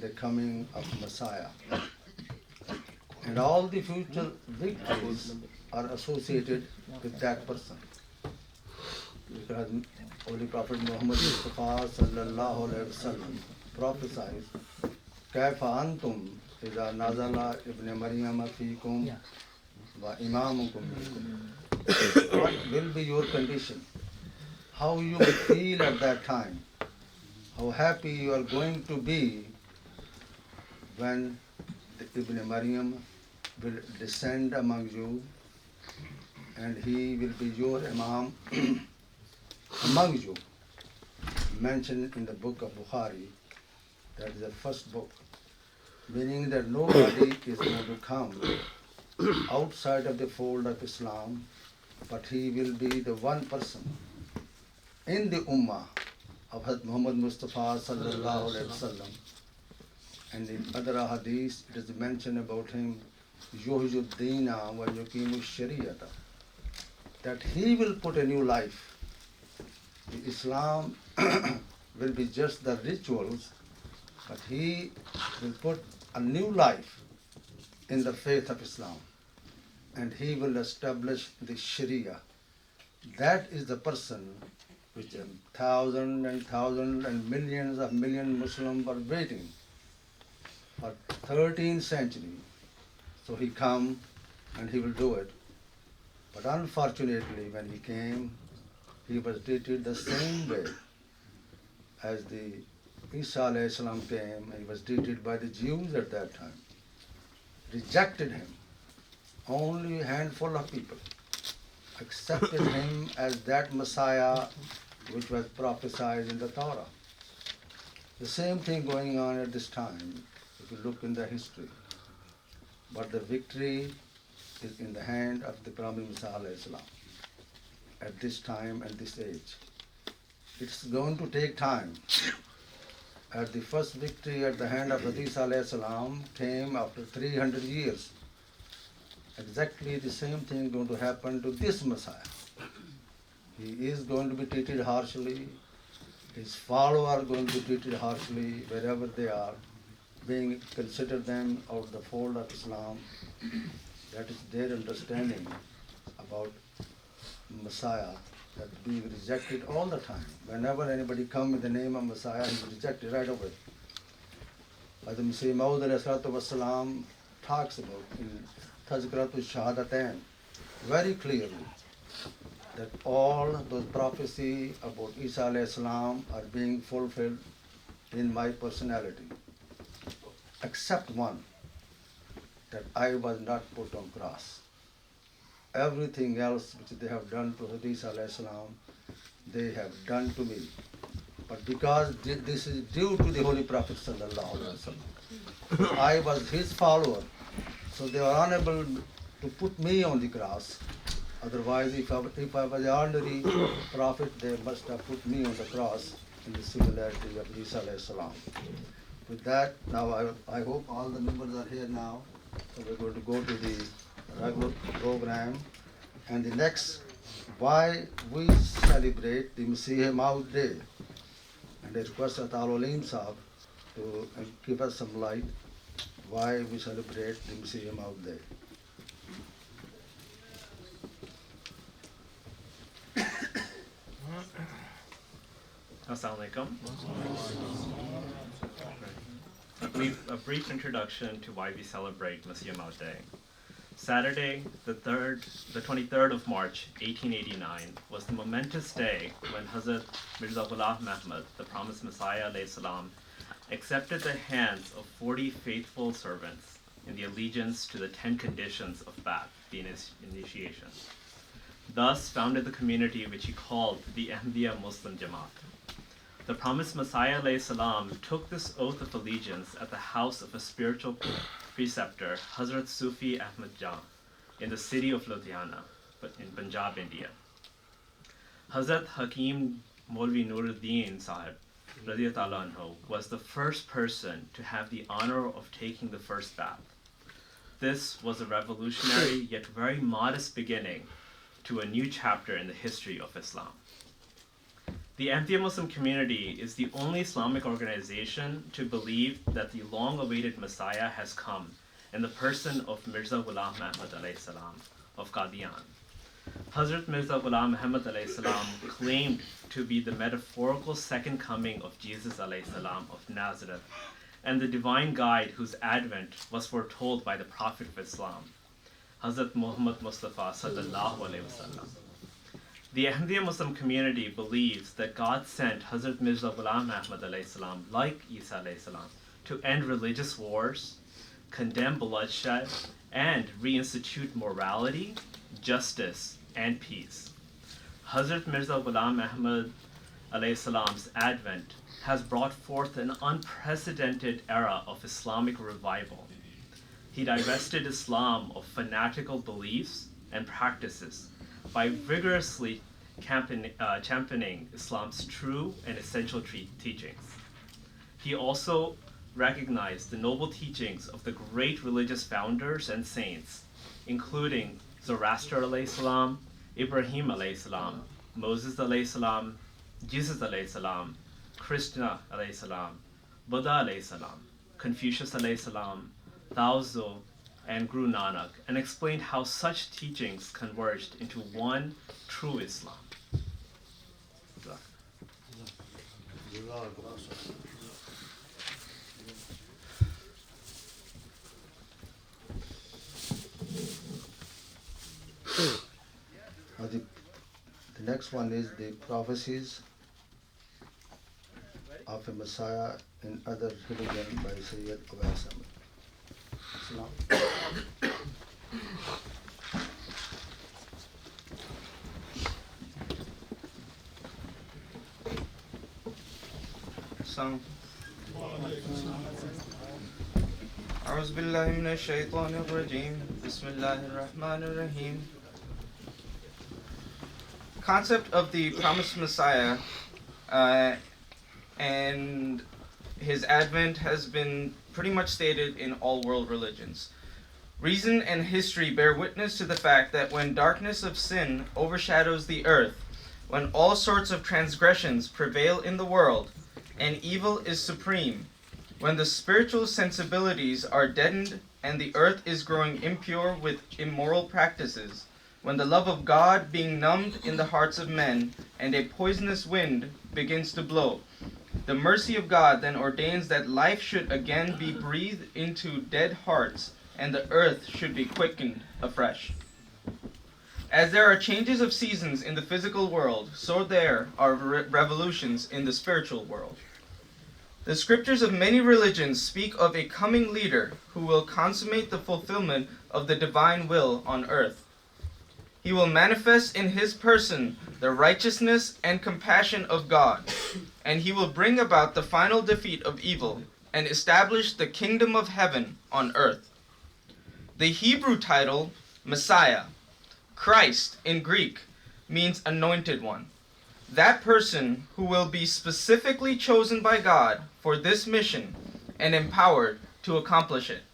the coming of Messiah. And all the future victories are associated with that person. Because Holy Prophet Muhammad Mustafa sallallahu alaihi wasallam prophesies, "Kaifa antum idha nazala ibn Maryam fiikum wa imamukum minkum." What will be your condition? How you will feel at that time? How happy you are going to be when the Ibn Maryam will descend among you and he will be your Imam among you. Mentioned in the book of Bukhari, that is the first book, meaning that nobody is going to come outside of the fold of Islam, but he will be the one person in the Ummah of Hazrat Muhammad Mustafa sallallahu alaihi wasallam. And in other hadiths, it is mentioned about him, Yuhjuddina wa yuqimu shariyata, that he will put a new life. The Islam will be just the rituals, but he will put a new life in the faith of Islam. And he will establish the Sharia. That is the person which thousands and millions of Muslims were waiting for 13th century. So he come and he will do it. But unfortunately, when he came, he was treated the same way as the Isa alayhi salam came. He was treated by the Jews at that time. Rejected him. Only a handful of people accepted him as that Messiah which was prophesied in the Torah. The same thing going on at this time, if you look in the history. But the victory is in the hand of the Prophet Muhammad at this time and this age. It's going to take time. As the first victory at the hand of Hadith alayhi salam came after 300 years. Exactly the same thing is going to happen to this Messiah. He is going to be treated harshly. His followers are going to be treated harshly wherever they are, being considered them out of the fold of Islam. That is their understanding about Messiah, that being rejected all the time. Whenever anybody comes with the name of Messiah, he is rejected right away. As the Messiah Maud alayhi talks about in Tazkiratul Shahadatain very clearly that all those prophecies about Isa alayhi salam are being fulfilled in my personality, except one, that I was not put on cross. Everything else which they have done to Hadith alayhi salam, they have done to me. But because this is due to the Holy Prophet sallallahu alaihi wasallam, I was his follower, so they are unable to put me on the cross. Otherwise, if I was an ordinary prophet, they must have put me on the cross in the similarity of Isa alayhi salam. With that, now I hope all the members are here now. So we're going to go to the regular program. And the next, why we celebrate the Masih Maud Day. And I request Atal Olim Sahib to give us some light why we celebrate the Masih Maud Day. Assalamu alaikum. A brief introduction to why we celebrate Masih Maud Day. Saturday, the 23rd of March, 1889, was the momentous day when Hazrat Mirza Ghulam Ahmad, the promised Messiah alayhi salam, accepted the hands of 40 faithful servants in the allegiance to the 10 conditions of Ba'ath, the initiation. Thus founded the community which he called the Ahmadiyya Muslim Jamaat. The promised Messiah alayhi salam took this oath of allegiance at the house of a spiritual preceptor, Hazrat Sufi Ahmad Jan, in the city of Ludhiana, in Punjab, India. Hazrat Hakim Maulvi Nuruddin Sahib radiyallahu anhu was the first person to have the honor of taking the first bath. This was a revolutionary yet very modest beginning to a new chapter in the history of Islam. The Ahmadiyya Muslim community is the only Islamic organization to believe that the long-awaited Messiah has come in the person of Mirza Ghulam Ahmad alayhi salam of Qadian. Hazrat Mirza Ghulam Ahmad alayhi salam claimed to be the metaphorical second coming of Jesus alayhi salam of Nazareth, and the divine guide whose advent was foretold by the Prophet of Islam, Hazrat Muhammad Mustafa sallallahu alayhi wasallam. The Ahmadiyya Muslim community believes that God sent Hazrat Mirza Ghulam Ahmad alayhi salam, like Isa alayhi salam, to end religious wars, condemn bloodshed, and reinstitute morality, justice, and peace. Hazrat Mirza Ghulam Ahmad alayhi salam's advent has brought forth an unprecedented era of Islamic revival. He divested Islam of fanatical beliefs and practices by vigorously championing Islam's true and essential teachings. He also recognized the noble teachings of the great religious founders and saints, including Zoroaster alayhi salam, Ibrahim alayhi salam, Moses alayhi salam, Jesus alayhi salam, Krishna alayhi salam, Buddha alayhi salam, Confucius alayhi salam, Lao Tzu, and Guru Nanak, and explained how such teachings converged into one true Islam. The next one is the prophecies of a Messiah in other religion by Sayyid Awais Ahmad. أعوذ بالله من الشيطان الرجيم بسم الله الرحمن الرحيم. Concept of the promised Messiah and his advent has been pretty much stated in all world religions. Reason and history bear witness to the fact that when darkness of sin overshadows the earth, when all sorts of transgressions prevail in the world, and evil is supreme, when the spiritual sensibilities are deadened and the earth is growing impure with immoral practices, when the love of God being numbed in the hearts of men and a poisonous wind begins to blow, the mercy of God then ordains that life should again be breathed into dead hearts and the earth should be quickened afresh. As there are changes of seasons in the physical world, so there are revolutions in the spiritual world. The scriptures of many religions speak of a coming leader who will consummate the fulfillment of the divine will on earth. He will manifest in his person the righteousness and compassion of God, and he will bring about the final defeat of evil and establish the kingdom of heaven on earth. The Hebrew title, Messiah, Christ in Greek, means anointed one. That person who will be specifically chosen by God for this mission and empowered to accomplish it.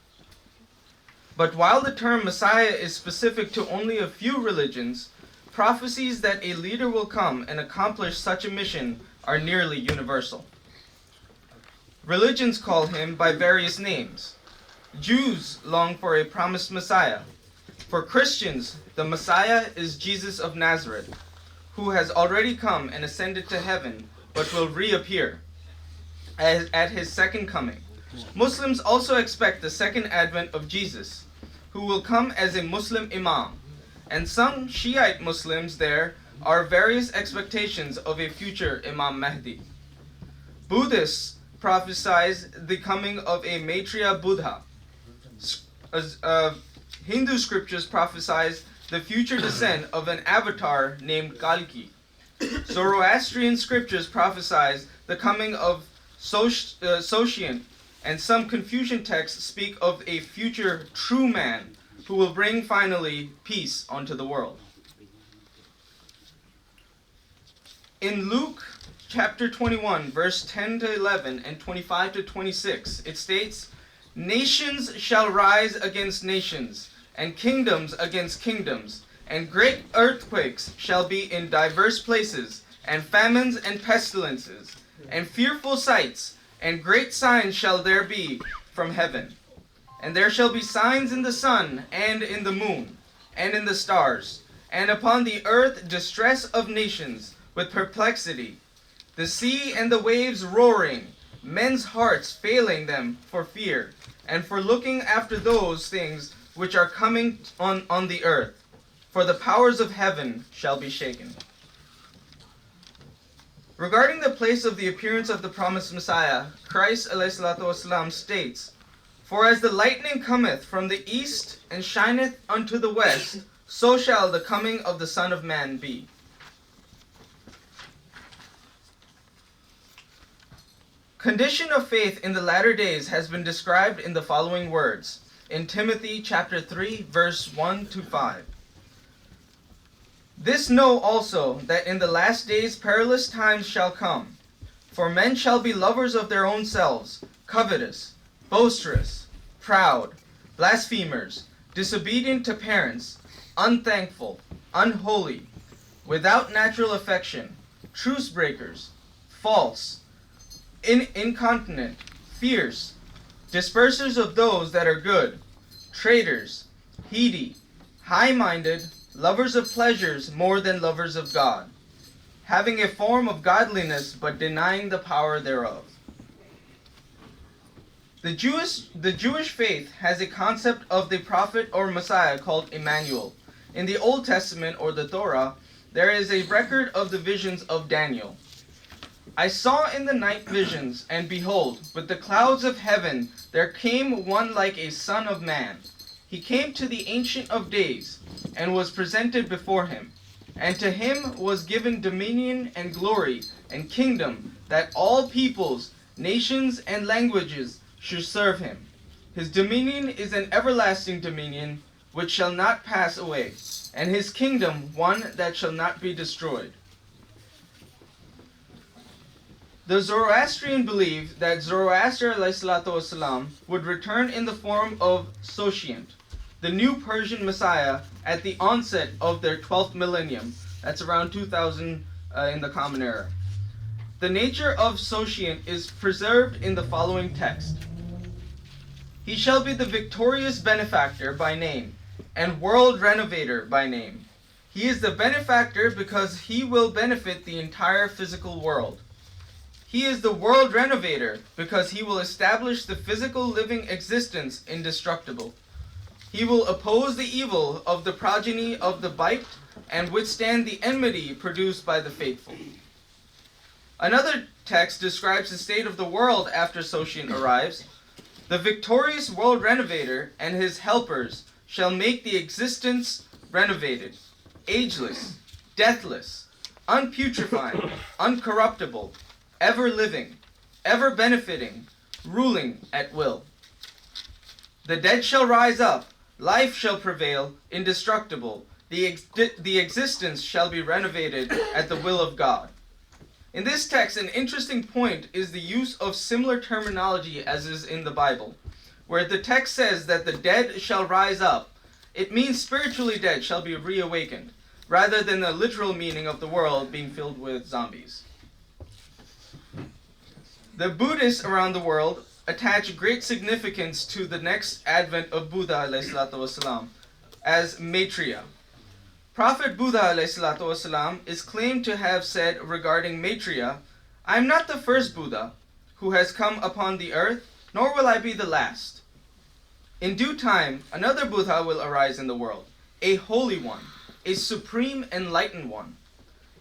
But while the term Messiah is specific to only a few religions, prophecies that a leader will come and accomplish such a mission are nearly universal. Religions call him by various names. Jews long for a promised Messiah. For Christians, the Messiah is Jesus of Nazareth, who has already come and ascended to heaven, but will reappear at his second coming. Muslims also expect the second advent of Jesus, who will come as a Muslim Imam. And some Shiite Muslims there are various expectations of a future Imam Mahdi. Buddhists prophesize the coming of a Maitreya Buddha. Hindu scriptures prophesize the future descent of an avatar named Kalki. Zoroastrian scriptures prophesize the coming of Sotian, and some Confucian texts speak of a future true man who will bring finally peace onto the world. In Luke chapter 21, verse 10 to 11 and 25 to 26, it states, "Nations shall rise against nations, and kingdoms against kingdoms, and great earthquakes shall be in diverse places, and famines and pestilences, and fearful sights, and great signs shall there be from heaven. And there shall be signs in the sun, and in the moon, and in the stars, and upon the earth distress of nations, with perplexity, the sea and the waves roaring, men's hearts failing them for fear, and for looking after those things which are coming on the earth. For the powers of heaven shall be shaken. Regarding the place of the appearance of the promised Messiah, Christ ﷺ states, "For as the lightning cometh from the east and shineth unto the west, so shall the coming of the Son of Man be." Condition of faith in the latter days has been described in the following words, in Timothy chapter 3, verse 1 to 5. "This know also, that in the last days perilous times shall come. For men shall be lovers of their own selves, covetous, boisterous, proud, blasphemers, disobedient to parents, unthankful, unholy, without natural affection, truce breakers, false, incontinent, fierce, dispersers of those that are good, traitors, heady, high-minded, lovers of pleasures more than lovers of God, having a form of godliness but denying the power thereof." The Jewish faith has a concept of the prophet or Messiah called Emmanuel. In the Old Testament or the Torah, there is a record of the visions of Daniel. "I saw in the night visions, and behold, with the clouds of heaven there came one like a son of man. He came to the Ancient of Days, and was presented before him. And to him was given dominion and glory and kingdom, that all peoples, nations, and languages should serve him. His dominion is an everlasting dominion, which shall not pass away, and his kingdom one that shall not be destroyed." The Zoroastrian believe that Zoroaster ﷺ would return in the form of Sosient, the new Persian Messiah, at the onset of their 12th millennium. That's around 2000 in the Common Era. The nature of Sosient is preserved in the following text. "He shall be the victorious benefactor by name, and world renovator by name. He is the benefactor because he will benefit the entire physical world. He is the world renovator because he will establish the physical living existence indestructible. He will oppose the evil of the progeny of the biped and withstand the enmity produced by the faithful." Another text describes the state of the world after Sosient arrives. "The victorious world renovator and his helpers shall make the existence renovated, ageless, deathless, unputrefying, uncorruptible, ever living, ever benefiting, ruling at will. The dead shall rise up, life shall prevail, indestructible. The existence shall be renovated at the will of God." In this text, an interesting point is the use of similar terminology as is in the Bible. Where the text says that the dead shall rise up, it means spiritually dead shall be reawakened, rather than the literal meaning of the world being filled with zombies. The Buddhists around the world attach great significance to the next advent of Buddha ﷺ as Maitreya. Prophet Buddha ﷺ is claimed to have said regarding Maitreya, "I am not the first Buddha who has come upon the earth, nor will I be the last. In due time, another Buddha will arise in the world, a holy one, a supreme enlightened one,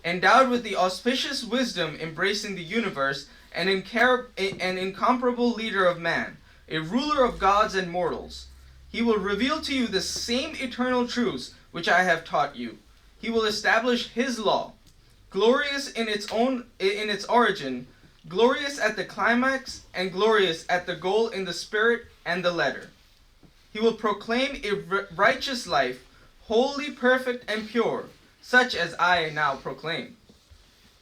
endowed with the auspicious wisdom embracing the universe, an incomparable leader of man, a ruler of gods and mortals. He will reveal to you the same eternal truths which I have taught you. He will establish his law, glorious in its origin, glorious at the climax, and glorious at the goal in the spirit and the letter. He will proclaim a righteous life, holy, perfect, and pure, such as I now proclaim.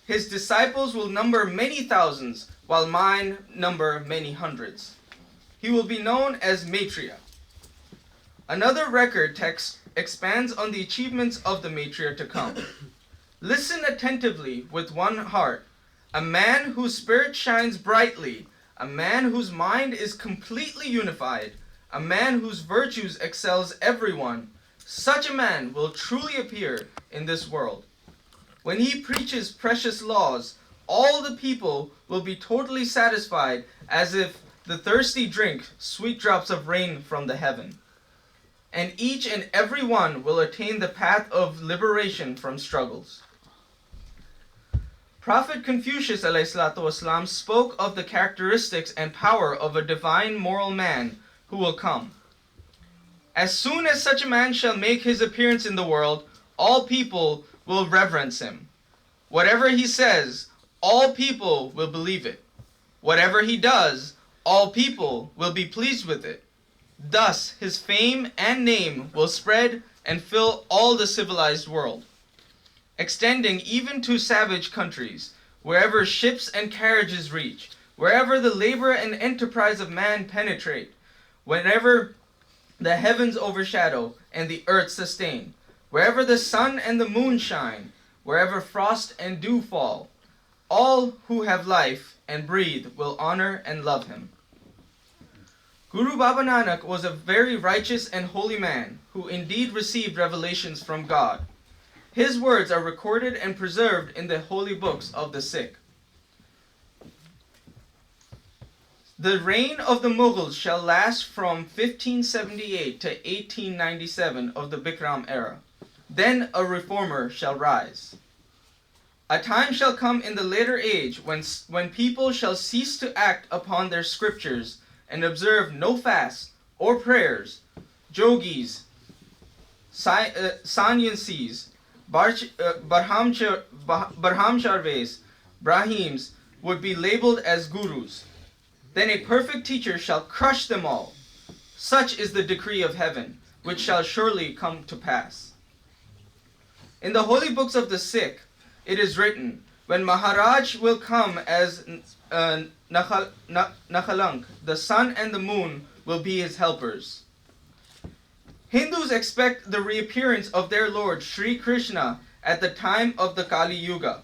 His disciples will number many thousands, while mine number many hundreds. He will be known as Maitreya." Another record text expands on the achievements of the Maitreya to come. Listen attentively with one heart. A man whose spirit shines brightly, a man whose mind is completely unified, a man whose virtues excels everyone, such a man will truly appear in this world. When he preaches precious laws, all the people will be totally satisfied as if the thirsty drink sweet drops of rain from the heaven. And each and every one will attain the path of liberation from struggles. Prophet Confucius ﷺ spoke of the characteristics and power of a divine moral man who will come. As soon as such a man shall make his appearance in the world, all people will reverence him. Whatever he says, all people will believe it. Whatever he does, all people will be pleased with it. Thus his fame and name will spread and fill all the civilized world, extending even to savage countries, wherever ships and carriages reach, wherever the labor and enterprise of man penetrate, whenever the heavens overshadow and the earth sustain, wherever the sun and the moon shine, wherever frost and dew fall, all who have life and breathe will honor and love him. Guru Baba Nanak was a very righteous and holy man who indeed received revelations from God. His words are recorded and preserved in the holy books of the Sikh. The reign of the Mughals shall last from 1578 to 1897 of the Bikram era. Then a reformer shall rise. A time shall come in the later age when people shall cease to act upon their scriptures and observe no fasts or prayers. Jogis, sannyasis, Brahmacharys, Brahims would be labeled as gurus. Then a perfect teacher shall crush them all. Such is the decree of heaven, which shall surely come to pass. In the holy books of the Sikh, it is written, when Maharaj will come as Nakhalank, the sun and the moon will be his helpers. Hindus expect the reappearance of their Lord Sri Krishna at the time of the Kali Yuga.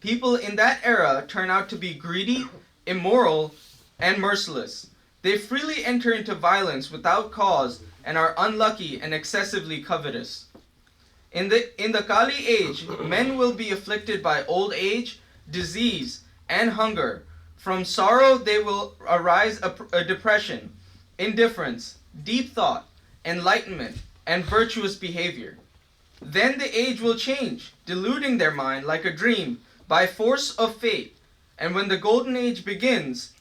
People in that era turn out to be greedy, immoral, and merciless. They freely enter into violence without cause and are unlucky and excessively covetous. In the Kali age, men will be afflicted by old age, disease, and hunger. From sorrow they will arise a depression, indifference, deep thought, enlightenment, and virtuous behavior. Then the age will change, deluding their mind like a dream by force of fate. And when the golden age begins,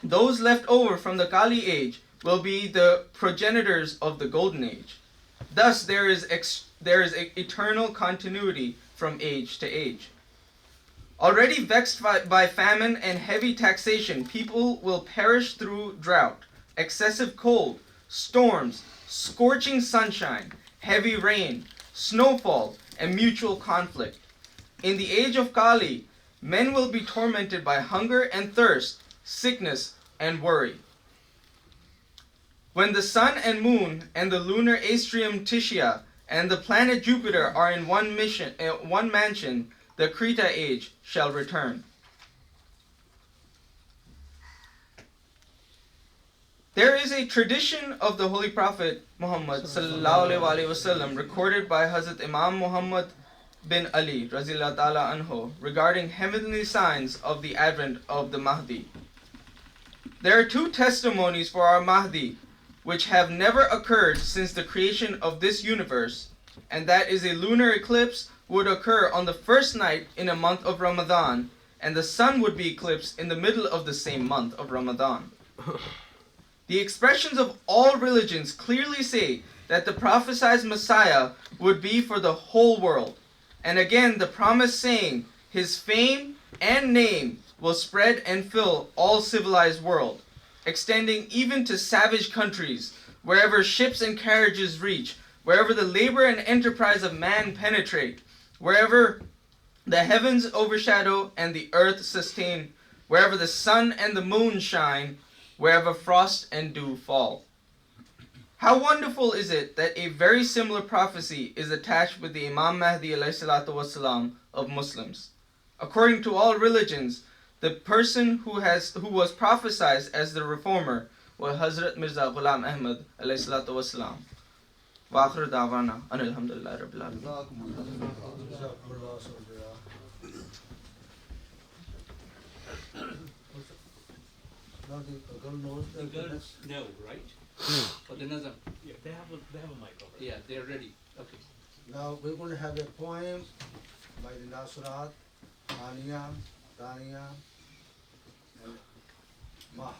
those left over from the Kali age will be the progenitors of the golden age. Thus there is eternal continuity from age to age. Already vexed by famine and heavy taxation, people will perish through drought, excessive cold, storms, scorching sunshine, heavy rain, snowfall, and mutual conflict. In the age of Kali, men will be tormented by hunger and thirst, sickness and worry. When the sun and moon and the lunar astrium Tishya and the planet Jupiter are in one mansion, the Krita age shall return. There is a tradition of the Holy Prophet Muhammad ﷺ recorded by Hazrat Imam Muhammad bin Ali Razillah Ta'ala Anhu regarding heavenly signs of the advent of the Mahdi. There are two testimonies for our Mahdi which have never occurred since the creation of this universe, and that is a lunar eclipse would occur on the first night in a month of Ramadan, and the sun would be eclipsed in the middle of the same month of Ramadan. The expressions of all religions clearly say that the prophesied Messiah would be for the whole world. And again, the promise saying, his fame and name will spread and fill all civilized world, extending even to savage countries, wherever ships and carriages reach, wherever the labor and enterprise of man penetrate, wherever the heavens overshadow and the earth sustain, wherever the sun and the moon shine, wherever frost and dew fall. How wonderful is it that a very similar prophecy is attached with the Imam Mahdi ﷺ of Muslims. According to all religions, the person who was prophesied as the reformer was Hazrat Mirza Ghulam Ahmad ﷺ. Wa akhiru da'wana anil hamdulillahi rabbil alamin. Now the girl knows The that girls know, right? But the Nazam, Yeah, they have a mic over yeah, they're ready. Okay. now we're going to have a poem by the Nasurat, Ania, Tania, and Maha.